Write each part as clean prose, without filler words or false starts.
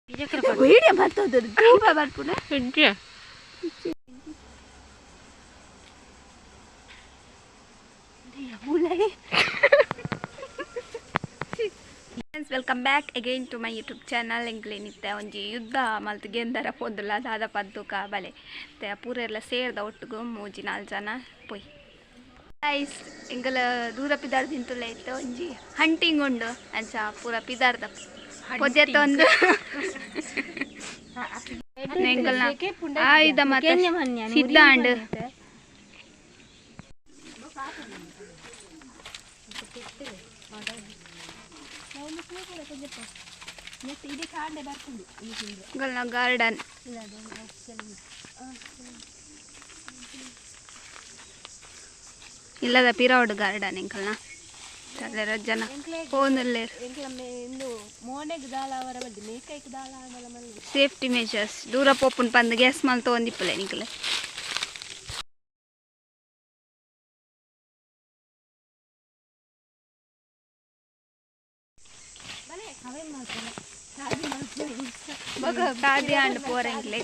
video బರ್ತದೆ ತೂಪ ಬರ್ಪುನ ಹೆಜ್ಜೆ welcome back again to my YouTube channel ಎಂಕ್ಲೇನಿತ್ತೆ ಒಂಜಿ ಯುದ್ಧ ಮಲ್ತು ಗೆಂದರ ಪೋದುಲ್ಲ ದಾದ ಪದ್ದುಕ ಬಲೆ ಪೂರ ಎಲ್ಲ ಸೇರ್ದ ಒಟ್ಟಿಗೂ 3-4 ಜನ ಪೋಯ್ ಗೈಸ್ ಎಂಕಲ ದೂರ ಪಿದಾರ್ದ ತಿಂತುಲ್ಲ ಇತ್ತು ಒಂಜಿ ಹಂಟಿಂಗ್ ಉಂಡು ಅಂಚ ಪೂರ ಪಿದಾರ್ದ ಪೊದ್ಯತ್ತ ಒಂದು ಎಂಕಲ್ನ ಆಯುಧ ಮತ್ತೆ ಸಿದ್ಧ ಅಂಡ್ ಗಾರ್ಡನ್ ಇಲ್ಲದ ಪಿರೌಡ್ ಗಾರ್ಡನ್ ಎಂಕಲ್ನ ತಲೆರ ಜನ ಹೋನಲ್ಲೇ ಸೇಫ್ಟಿ ಮೆಷರ್ಸ್ ದೂರ ಪೋಪುನ್ ಪಂದ್ ಗ್ಯಾಸ್ ಮಲ್ ತೊಗೊಂದಿಪ್ಪಲೆ ನಿಂಕಲೆ ಕಾದಿ ಅಂಡ್ ಪೋರೆಂಕ್ಲೆ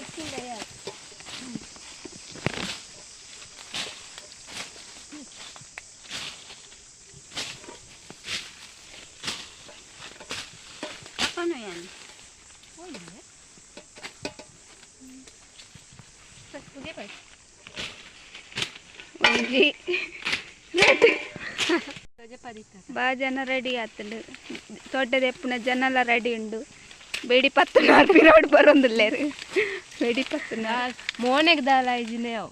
ಬಾಳ ಜನ ರೆಡಿ ಆತಂಡು ದೊಡ್ಡದ ಎಪ್ಪುನ ಜನ ಎಲ್ಲ ರೆಡಿ ಉಂಡು ಬೇಡಿ ಪತ್ತು ಪಿರೋಡ್ ಬರೋದಿಲ್ಲೇರು ಬೇಡಿ ಪತ್ತು ಮೋನೆಗೆ ದಾಲ ಇಜಿನೇ ಅವು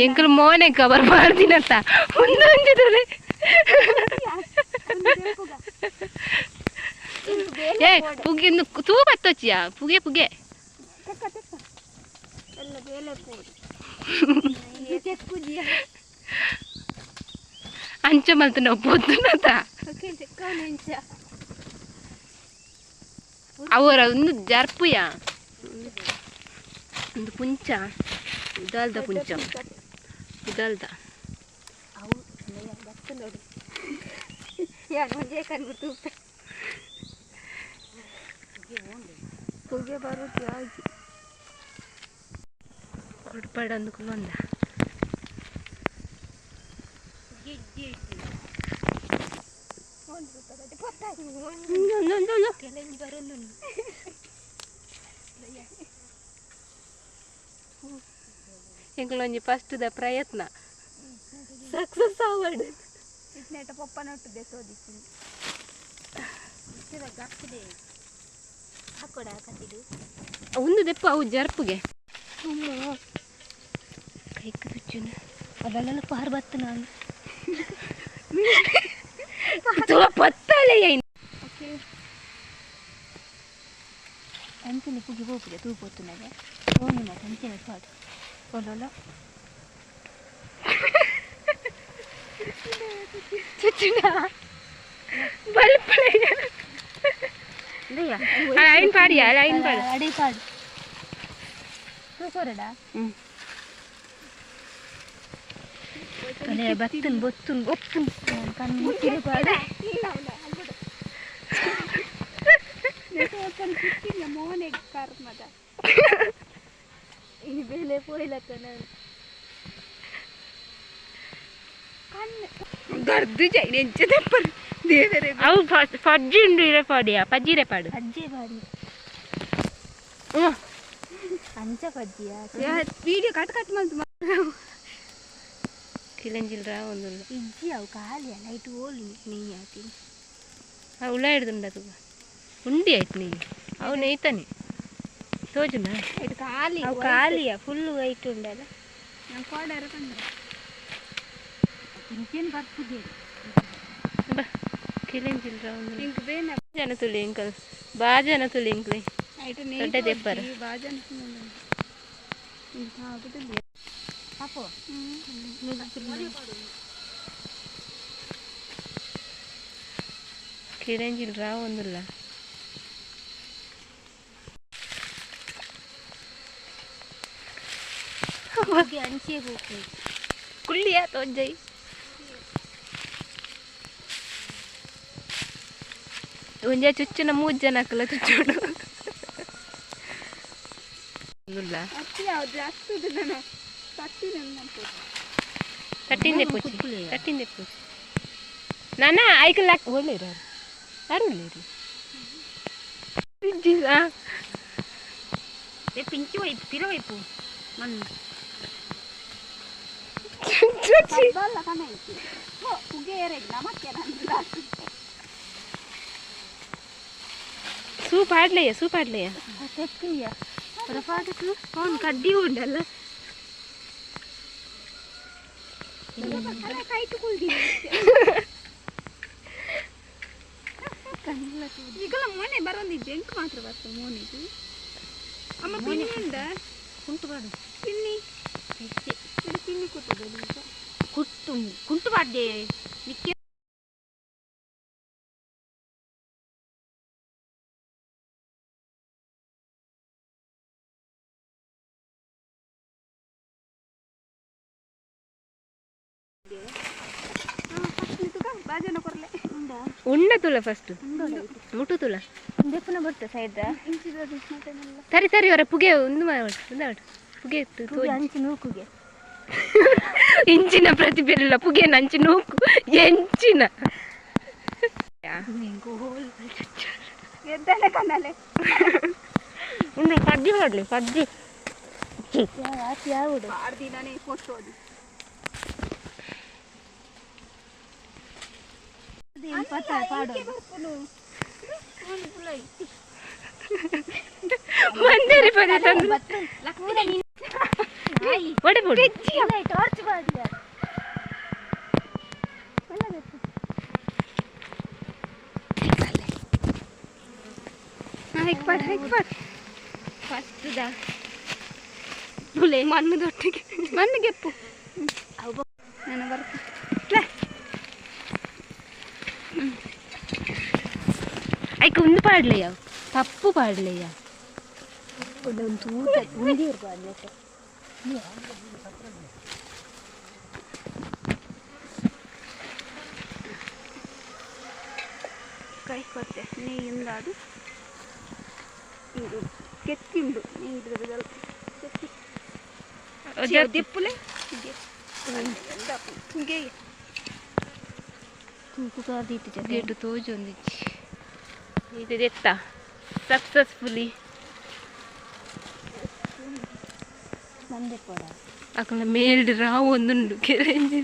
ಎಂಕಲ್ ಮೋನೆ ಕವರ್ ಮಾಡ್ತೀನಂತ ಒಂದೊಂದಿದ್ರೆ ಏ ಪುಗೆ ತೂ ಬತ್ತೊಚ್ಚಿಯಾ ಪುಗೆ ಪುಗೆ ಅಂಚ ಮಲ್ತು ನಾವು ಪೊದ್ದುನತ ಅವರ ಒಂದು ಜರ್ಪುಯ ಒಂದು ಪುಂಚ ಇದಲ್ದ ಪುಂಚ ಇದಲ್ದ ಪುಗೆ ಬರುತ್ತೆ ಆಗಿ ಕೊಡ್ಪಾಡೊಂದು ಕುಲೊಂದ ಎಂಕಲೊಂಜಿ ಫಸ್ಟ್ದ ಪ್ರಯತ್ನ ಸಕ್ಸಸ್ ಆವಡ್ ಇಟ್ನೆಟ ಪಪ್ಪನ ಒಟ್ಟಿದೆ ಸೋದಿತ್ತು ಒಂದು ದೆಪ್ಪ ಅವು ಜರ್ಪುಗೆ ಕೈಕ್ ತುಚ್ಚುನ ಅದೆಲ್ಲ ಪಾರ್ ಬತ್ತು ನಾನು ಪತ್ತಲೆ ಅಂಚಿನ ಪುಗಿ ಹೋಗ್ಬಿದೆ ತೂಪೊತ್ತುನಾಗೆ ಹೋಗಿ ಮತ್ತೆ ಅಂಚಿನ ಪಾಡು ಒಳ್ಳೊಲ್ಲ ಲೈನ್ ಪಾಡಿಯಾ ಲೈನ್ ಪಾಡು ಅಡಿ ಪಾಡು ತೂಕೋರಡಾ ಕಲೆ ಬತ್ತನ್ ಬೊತ್ತನ್ ಒಪ್ಪನ್ ಕಣ್ಣು ಮುಟ್ಟಿದೆ ಪಾಡು ಮೋನೆ ಕರ್ಮದ ಇನ್ನು ಬೇಲೆ ಪೋಯ್ಲಕ್ಕ ನಾನು ಗರ್ದು ಜೈನ್ ಎಂಚದೆ ಪರ್ ದೇವರೇ ಅವು ಪಜ್ಜಿ ಉಂಡು ಇರೆ ಪಾಡಿಯಾ ಪಜ್ಜಿರೆ ಪಾಡು ಪಜ್ಜಿ ಪಾಡಿ ಅಂಚ ಪಜ್ಜಿಯಾ ವಿಡಿಯೋ ಕಟ್ ಮಾಡ್ತು ಕಿಲಂಜಿಲ್ರ ಒಂದು ಇಜ್ಜಿ ಅವು ಖಾಲಿಯ ನೈಟ್ ಓಲಿ ನೆಯ್ಯಿ ಹಾಕಿ ಉಳ್ಳ ಹಿಡ್ದುಂಡ ಅದು ಉಂಡಿ ಆಯ್ತು ನೆಯ್ಯಿ ಅವು ನೆಯ್ತಾನೆ ತೋಜುನ ಇದು ಖಾಲಿ ಅವು ಖಾಲಿಯ ಫುಲ್ಲು ವೈಟ್ ಉಂಡಲ್ಲ ನಾನು ಕೋಡ ಇರಕಂದ್ರೆ ಇಂಕೇನು ಬರ್ತದೆ ಬಾ ಕಿಲಂಜಿಲ್ರ ಒಂದು ಇಂಕ ಬೇನ ಜನ ತುಳಿ ಇಂಕಲ್ ಬಾ ಜನ ತುಳಿ ಇಂಕ್ಲೆ ದೊಡ್ಡ ದೆಪ್ಪರ ಬಾ ಜನ ಇಂಕ ಆಗುದಿಲ್ಲ ಪಾಪು ಕಿರಂಜಿಲ್ರ ಒಂದಿಲ್ಲ ಅಂಚೆ ಹೋಗಿ ಕುಳ್ಳಿಯ ತೋಜೈ ಒಂಜ ಚುಚ್ಚಿನ 3 ಜನ ಹಾಕಲ್ಲ ಚುಚ್ಚೋಡು ತಟ್ಟಿಂದೆ ಪೂಜಿ ನಾನ ಐಕಲ್ ಒಳ್ಳೆಯ ಯಾರು ಒಳ್ಳೆಯರು పించి వైపు తిరవైపు మన్ను సూప్ ఆడలేయ అవును కడ్డీ ఉండాల ಈಗಲ್ಲ ಮೊನ್ನೆ ಬರೋದಿದ್ದೆ ಎಂಟು ಮಾತ್ರ ಬರ್ತದೆ ಮೋನಿಗೆ ಅಮ್ಮ ಪಿನ್ನಿ ಉಂಡ ಕುಂಟುಬಾಡು ಪಿನ್ನಿ ಪಿನ್ನಿ ಕುಟ್ಟದು ಕುಂಟುಬಾಡ್ಡೆ ನಿಕ್ಕೆ ಉಂಡ ತುಳ ಫಸ್ಟ್ ಮುಟ್ಟು ತುಳ ಬೆಪ್ಪನ ಬರ್ತೆ ಸೈಡ್ ತರಿ ಅವರ ಪುಗೆ ಒಂದು ಪುಗೆ ಅಂಚಿ ನೂಕುಗೆ ಇಂಚಿನ ಪ್ರತಿಭೆಲ್ಲ ಪುಗೆ ಅಂಚಿ ನೂಕು ಎಂಚಿನ ಎದ್ದಾಳೆ ಕಣ್ಣಲೆ ಉಂಡು ಪಜ್ಜಿ ಮಾಡಲಿ ಪಜ್ಜಿ ಯಾವುದು 6 ದಿನನೇ ಫೋಟೋ ಮಂದಿರ ಪದ ತಂದು ಒಡೆಬಿಡು ಫಸ್ಟ್ ಮಣ್ಣದೊಟ್ಟಿಗೆ ಮಣ್ಣಿಗೆಪ್ಪು ನಾನು ಬರ್ತೇನೆ ಐಕ ಒಂದು ಪಾಡ್ಲೆಯ ತಪ್ಪು ಪಾಡ್ಲೆಯ ಕೈ ಕೊತ್ತೆ ನೆಯ್ಯಿಂದ ಅದು ಇದು ಕೆತ್ತಿಂಡು ನೆಯ್ದು ಕೆತ್ತಿ ದೆಪ್ಪುಲೆ ಗೇಟು ತೋಜೊಂದಿಚ್ಚಿ ಇದು ಎತ್ತ ಸಕ್ಸಸ್ಫುಲಿ ಅಕ್ಕನ ಮೇಲ್ಡ್ ರಾವು ಒಂದುಂಡು ಕೆರೆಂಜಿ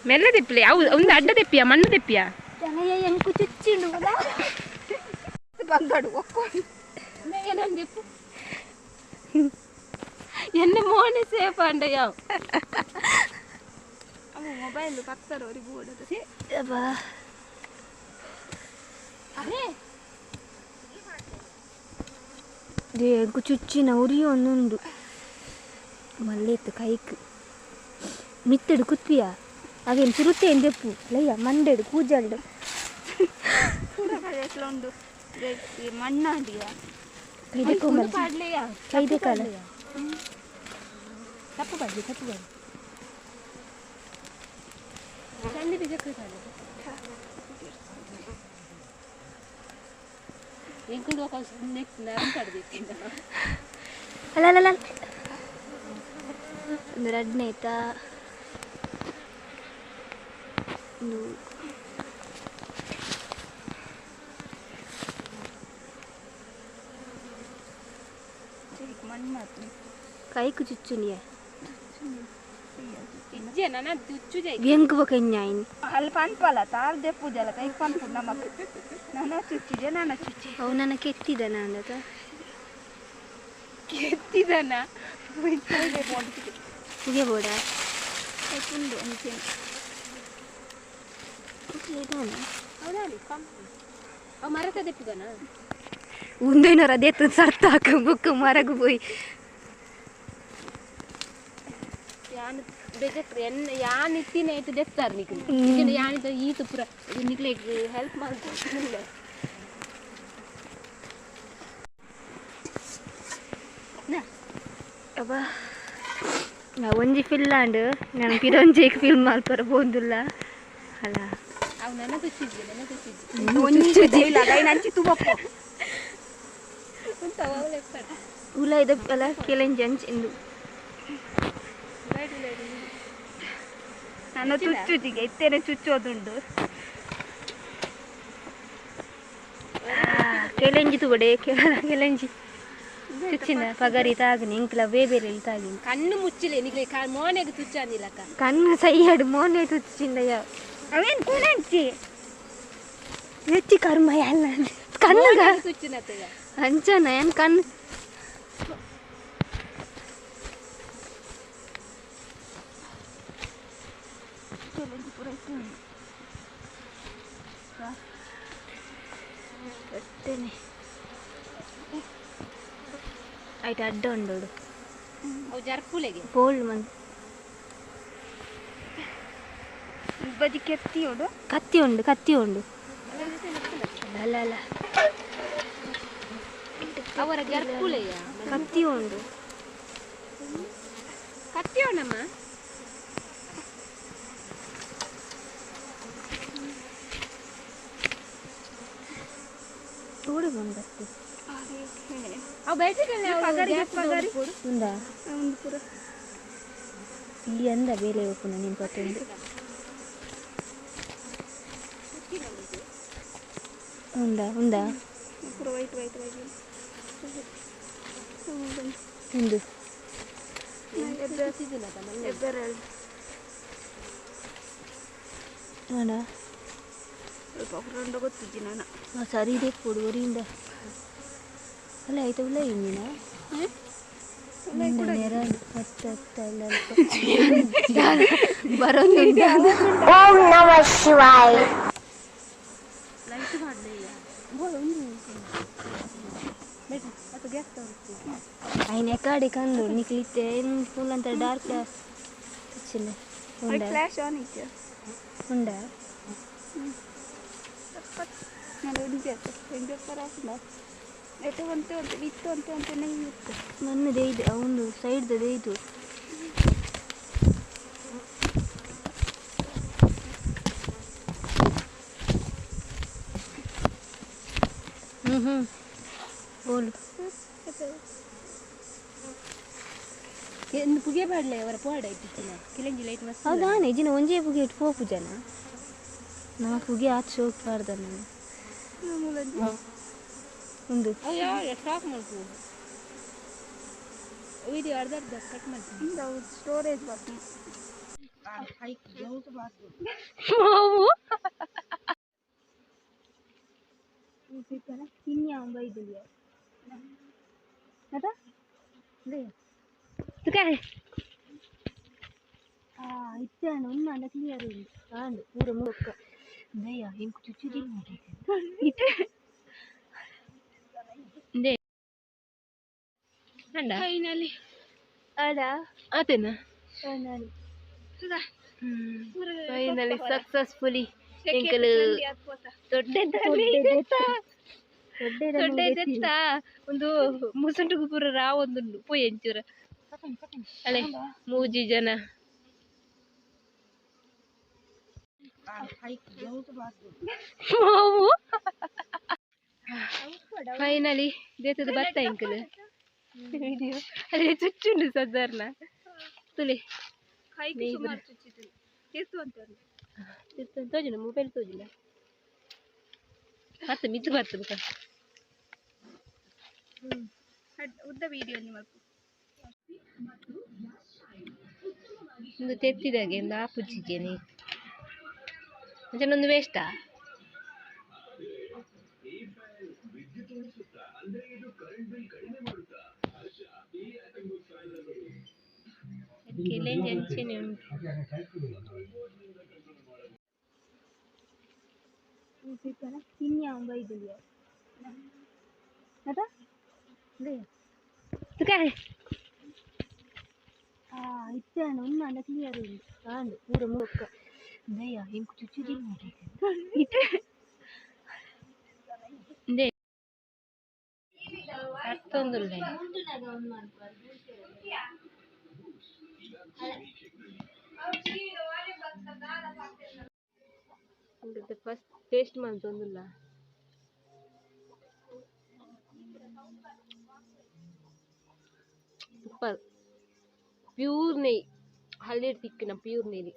ಮೆಲ್ಲ ತೆಪ್ಪಲೆ ಅವು ಒಂದು ಅಡ್ಡ ತೆಪ್ಪಿಯಾ ಮಣ್ಣು ತೆಪ್ಪಿಯಾ ಎಂಕು ಚುಚ್ಚಿಂಡು ಬಂಗಾಡು ಎನ್ನ ಮೋನೆ ಸೇಫ್ ಅಂಡ ಯಾವ ಮೊಬೈಲ್ ಪಕ್ಕದ ಅವ್ರಿಗೆ ಓಡೋದು ಎಂಕು ಚುಚ್ಚಿನ ಉರಿ ಒಂದುಂಡು ಮಲ್ಲೆತ್ತು ಕೈಕ್ ಮಿತ್ತಡು ಕುತ್ಪಿಯ ಅವೇನು ಸುರುತ್ತೆ ಎಂದೆಪ್ಪು ಲಯ್ಯ ಮಂಡೆಡು ಕೂಜಲ್ಡು ಉಂಡು ಮಣ್ಣಾಡಿಯ ಕೈದೆ ಕಾಲ ತಪ್ಪು ಬಾಡಿ ಅಲ್ಲ ಒಂದು ರಡ್ನೆ ಆಯ್ತಾ ಕೈಕು ಚುಚ್ಚುನಿಯ ಎಂಕ್ ಬೊಕನ್ಯಾಯಿನಿ ಅಲ್ಲಿ ಪನ್ಪಲ್ಲ ತಾರ್ ದೆಪ್ಪುದಲ್ಲ ಕೈ ಪನ್ಪು ನಮಕ್ ನನ್ನ ಚುಚ್ಚಿದೆ ನನ್ನ ಚುಚ್ಚಿ ಅವು ನನ್ನ ಕೆತ್ತಿದನ ಅಂದತ ಕೆತ್ತಿದನ ಪುಗೆ ಬೋಡ ಪುಂಡು ಅಂಚೆ ಮರತ ದೆಪ್ಪುದನ ಉಂದೈನವ್ರ ಅದೆತ್ತು ಸರ್ತಾಕ ಬುಕ್ ಮರಗು ಪೋಯಿ ಯಾನ್ ಇತ್ತಿನ ಆಯ್ತು ದೆಪ್ತಾರ ಯಾನಿದ ಈತು ಪುರ ನಿಕ್ಲೆಗ್ ಹೆಲ್ಪ್ ಮಾಡ್ಕೊಂಡು ಅಬ್ಬಾ ಒಂಜಿ ಫಿಲ್ಲಾಂಡ್ ನಾನು ಪಿರೊಂಜೆಗ್ ಫಿಲ್ಮ್ ಮಲ್ಪರ ಬೋಂದುಲ್ಲ ಅಲ್ಲ ಅವು ನನ್ನ ಉಲ ಇದು ಅಲ್ಲ ಕೆಲಂಜಿ ಅಂಚಿಂದು ನಾನು ಚುಚ್ಚುಜಿಗೆ ಎತ್ತೇನೆ ಚುಚ್ಚೋದುಂಡು ಕೆಲಂಜಿ ತುಗಡೆ ಕೆಲಂಜಿ ಚುಚ್ಚಿನ ಪಗರಿ ತಾಗಿನಿ ಇಂಕ್ಲ ಬೇಬೇರೆ ತಾಗಿನಿ ಕಣ್ಣು ಮುಚ್ಚಿಲೆ ನಿಗ್ಲೆ ಮೋನೆಗೆ ಚುಚ್ಚಾನಿಲ್ಲಕ್ಕ ಕಣ್ಣು ಸೈಯಡು ಮೋನೆ ಚುಚ್ಚಿಂದಯ್ಯ ಅವೇನು ಕೂನಂಚಿ ಹೆಚ್ಚಿ ಕರ್ಮ ಎಲ್ಲ ಕಣ್ಣುಗ ಚುಚ್ಚಿನ ಅಂಚನ ಏನು ಕಣ್ಣು ಆಯ್ತು ಅಡ್ಡ ಉಂಡು ಅವು ಜರ್ಪುಲೆಗೆ ಗೋಲ್ಡ್ ಮಂತ್ ಬದಿ ಕೆತ್ತಿಯೋಡು ಕತ್ತಿ ಉಂಡು ಅಲ್ಲ ಅಲ್ಲ ಅವರ ಜರ್ಪುಲೆಯ ಕತ್ತಿ ಉಂಡು ಕತ್ತಿಯೋಣಮ್ಮ ತೋಡು ಬಂದತ್ತು ಅವು ಬೇಟೆಗೆಲ್ಲ ಪಗರಿ ఉందా ಒಂದು ಪೂರ ಇಲ್ಲಿ ಅಂದ ಬೇಲೆ ಒಪ್ಪುನ ನೀನು ಪತ್ತೊಂದು ఉందా ಪೂರ ವೈಟ್ ಒಂದು ಅಣ್ಣ ಸ್ವಲ್ಪ ಫ್ರೆಂಡ್ ಗೊತ್ತಿದ್ದಿ ನಾನು ಸರಿ ಇದೆ ಕೊಡು ಒರಿಯಿಂದ ಅಲ್ಲ ಆಯ್ತಾ ಉಲ್ಲ ಮೀನ ಓಂ ನಮಃ ಶಿವಾಯ ఆయన ఎక్కడి కందు నీకు ఇస్తే ఫుల్ అంత డార్క్ వచ్చిన ಫ್ಲಾಶ್ ಆನ್ ಇತ್ತು ఉందా ನಾನು ಹಿಡಿದು ಹೆಂಗೆ ಪರಾಸಿಲ್ಲ ಎಟ್ಟು ಅಂತೆ ಇತ್ತು ಅಂತ ನಂಗೆ ಇತ್ತು ನನ್ನದೇ ಇದೆ ಅವನು ಸೈಡ್ದೇ ಇದು ಬೋಲು ಎಂದು ಪುಗೆ ಬಾಡ್ಲೆ ಅವರ ಪೋಡ ಇಟ್ಟಿನ ಕಿಲಂಜಿ ಲೈಟ್ ಮಸ್ತ್ ಹೌದಾ ನಿಜಿನ ಒಂಜೇ ಪುಗೆ ಇಟ್ಟು ಪೋಪು ಜನ ನಾ ಪುಗೆ ಆಚೆ ಹೋಗ್ಬಾರ್ದ ನಾನು ಒಂದು ಸ್ಟಾಪ್ ಮಾಡ್ತೀವಿ ವಿಡಿಯೋ ಅರ್ಧ ಕಟ್ ಮಾಡ್ತೀನಿ ಸ್ಟೋರೇಜ್ ಬಾಕಿ ఇచ్చాను ఉన్న క్లియర్ ఉంది కాండి పూర మొక్క దయ్యా ఇంక చుచ్చుది ಫೈನಲಿ ಅಡಾ ಅದೇನಾ ಫೈನಲಿ ಸಕ್ಸಸ್ಫುಲಿ ಎಂಕಲ್ ದೊಡ್ಡದೆತ್ತ ಒಂದು ಮುಸುಂಟುಗು ಪೂರ ರಾವೊಂದುಂಡು ಪೋಯಿ ಎಂಚೂರ ಅಲೆ ಮೂಜಿ ಜನ ಫೈನಲಿ ದೇತದ ಬತ್ತ ಎಂಕಲ್ ವಿಡಿಯೋ ಅದೇ ಚುಚ್ಚುಂಡು ಸಾಧಾರಣ ತುಲಿ ತೋಜುನ ಮೊಬೈಲ್ ತೋಜಿಲ್ಲ ಮತ್ತೆ ಮಿತ್ತು ಬರ್ತದೆ ಉದ್ದ ವಿಡಿಯೋ ನಿಮ್ಮ ಒಂದು ತೆತ್ತಿದಾಗೆ ಒಂದು ಆಪುಚ್ಚಿದ್ದೇನೆ ಒಂದು ವೇಸ್ಟಾ ಕೆಲಂಜಿ ಅಂಚೆನೆ ಉಂಟು ఇచ్చాను ఉన్న క్లియర్ ఉంది కాండి పూర మొక్క దయ్యా ఇంక చుచ్చుది ಮತ್ತೊಂದುಲ್ಲೆ ಫಸ್ಟ್ ಟೇಸ್ಟ್ ಮಾಡ್ತೊಂದಿಲ್ಲ ಸೂಪರ್ ಪ್ಯೂರ್ ನೆಯ್ಯಿ ಹಳ್ಳಿ ತಿಕ್ಕಿನ ಪ್ಯೂರ್ ನೆಯ್ಯಿ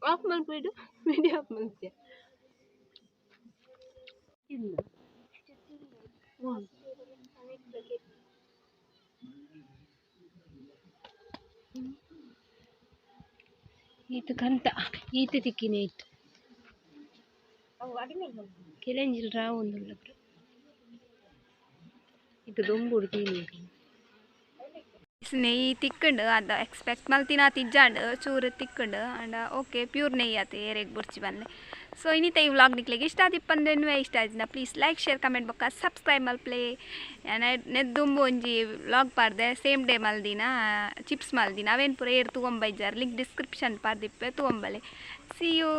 ಆಫ್ ಮಾಡ್ಬಿಡು ವಿಡಿಯೋ ಆಫ್ ಮಾಡ್ತೀಯ ಈತ ಕಂತ ಈತ ತಿಕ್ಕಿನ ಇತ್ತು ಕೆಲಂಜಿಲ್ ರಾವ್ ಒಂದುಲ್ಲ ಇದು ದೊಂಬುಡು ತೀನಿ ನೆಯ್ಯಿ ತಿಕ್ಕಂಡು ಅದು ಎಕ್ಸ್ಪೆಕ್ಟ್ ಮಲ್ತಿನ ತಿಜ್ಜಾಂಡು ಚೂರು ತಿಕ್ಕಂಡು ಅಂಡ್ ಓಕೆ ಪ್ಯೂರ್ ನೆಯ್ಯಿ ಆತು ಏರೆಗ್ ಬುರ್ಚಿ ಬಂದೆ ಸೊ ಇನ್ನಿತ ಈ ವ್ಲಾಗ್ ನಿಕ್ಲಿಗೆ ಇಷ್ಟ ಆದಿಪ್ಪಂದ್ರೆ ಇಷ್ಟ ಆಯ್ತಿನ ಪ್ಲೀಸ್ ಲೈಕ್ ಶೇರ್ ಕಮೆಂಟ್ ಬೊಕ್ಕ ಸಬ್ಸ್ಕ್ರೈಬ್ ಮಲ್ಪ್ಲೆ ನೆದ್ದುಂಬು ಒಂಜಿ ವ್ಲಾಗ್ ಪಾರ್ದೆ ಸೇಮ್ ಡೇ ಮಲ್ದಿನ ಚಿಪ್ಸ್ ಮಲ್ದಿನ ಅವೇನು ಪೂರ ಏರು ತಗೊಂಬೈಜಾರ್ ಲಿಂಕ್ ಡಿಸ್ಕ್ರಿಪ್ಷನ್ ಪಾರ್ದಿಪ್ಪೆ ತಗೊಂಬಲೆ ಸಿ ಯು